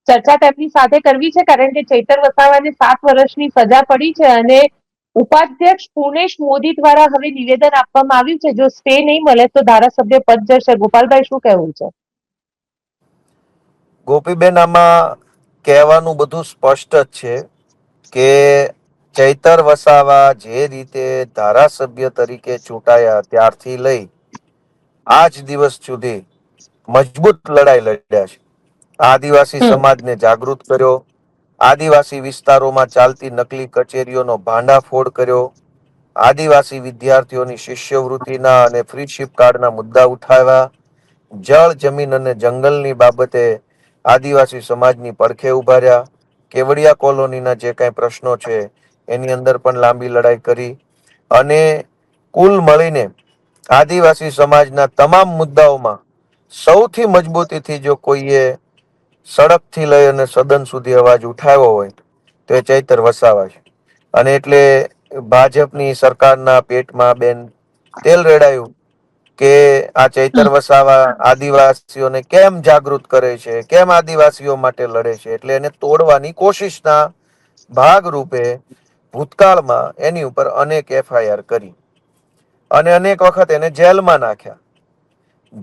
ચર્ચા તેમની સાથે કરવી છે, કારણ કે ચૈતર વસાવાને 7 વર્ષની સજા પડી છે અને ઉપાધ્યક્ષ પુનેશ મોદી દ્વારા હવે નિવેદન આપવામાં આવ્યું છે, જો સ્ટે નહીં મળે તો ધારાસભ્ય પદ જશે. ગોપાલભાઈ, શું કહેવું છે? ગોપીબેન, આમાં કહેવાનું બધું સ્પષ્ટ જ છે કે ચૈતર વસાવા જે રીતે ધારાસભ્ય તરીકે ચૂંટાયા ત્યારથી લઈ આજ દિવસ સુધી મજબૂત લડાઈ લડ્યા છે. આદિવાસી સમાજને જાગૃત કર્યો, આદિવાસી વિસ્તારોમાં ચાલતી નકલી કચેરીઓનો ભાંડાફોડ કર્યો, આદિવાસી વિદ્યાર્થીઓની શિષ્યવૃત્તિના અને ફ્રીશીપ કાર્ડના મુદ્દા ઉઠાવ્યા, જળ, જમીન અને જંગલની બાબતે આદિવાસી સમાજની પડખે ઉભા રહ્યા, કેવડિયા કોલોનીના જે કાંઈ પ્રશ્નો છે એની અંદર પણ લાંબી લડાઈ કરી અને કુલ મળીને આદિવાસી સમાજના તમામ મુદ્દાઓમાં સૌથી મજબૂતીથી જો કોઈએ સડકથી લઈ અને સદન સુધી અવાજ ઉઠાવ્યો હોય તો એ ચૈતર વસાવા છે. અને એટલે ભાજપની સરકારના પેટમાં બેન તેલ રેડાયું કે આ ચૈતર વસાવા આદિવાસીઓને કેમ જાગૃત કરે છે, કેમ આદિવાસીઓ માટે લડે છે, એટલે એને તોડવાની કોશિશના ભાગરૂપે ભૂતકાળમાં એની ઉપર અનેક એફઆઈઆર કરી અને અનેક વખત એને જેલમાં નાખ્યા.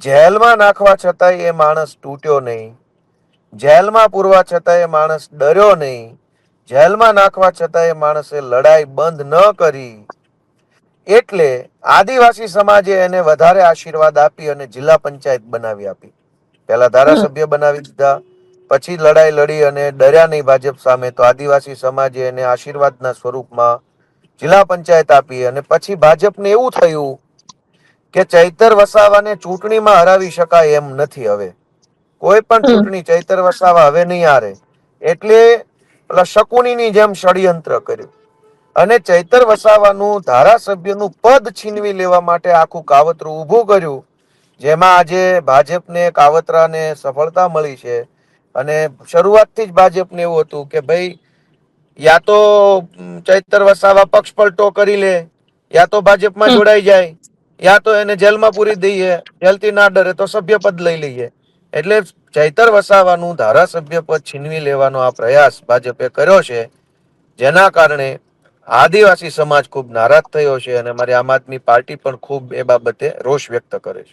જેલમાં નાખવા છતાંય એ માણસ તૂટ્યો નહીં, જેલમાં પૂરવા છતાં એ માણસ ડર્યો નહીં, જેલમાં નાખવા છતાં એ માણસે લડાઈ બંધ ન કરી. એટલે આદિવાસી સમાજે એને વધારે આશીર્વાદ આપી અને જિલ્લા પંચાયત બનાવી આપી. પહેલા ધારાસભ્ય બનાવી દીધા, પછી લડાઈ લડી અને ડર્યા નહીં ભાજપ સામે, તો આદિવાસી સમાજે એને આશીર્વાદના સ્વરૂપમાં જિલ્લા પંચાયત આપી. અને પછી ભાજપને એવું થયું કે ચૈતર વસાવાને ચૂંટણીમાં હરાવી શકાય એમ નથી. હવે કોઈ પણ ચૂંટણી ચૈતર વસાવા હવે નહીં હારે, એટલે પેલા શકુનીની જેમ ષડયંત્ર કર્યું અને ચૈતર વસાવાનું ધારાસભ્યનું પદ છીનવી લેવા માટે આખું કાવતરું ઊભું કર્યું, જેમાં આજે ભાજપને કાવતરાને સફળતા મળી છે. અને શરૂઆતથી જ ભાજપને એવું હતું કે ભાઈ યા તો ચૈતર વસાવા પક્ષ પલટો કરી લે, યા તો ભાજપમાં જોડાઈ જાય, યા તો એને જેલમાં પૂરી દઈએ, જેલથી ના ડરે તો સભ્ય પદ લઈ લઈએ. એટલે ચૈતર વસાવાનું ધારાસભ્ય પદ છીનવી લેવાનો આ પ્રયાસ ભાજપે કર્યો છે, જેના કારણે આદિવાસી સમાજ ખૂબ નારાજ થયો છે અને અમારી આમ આદમી પાર્ટી પણ ખૂબ એ બાબતે રોષ વ્યક્ત કરે છે.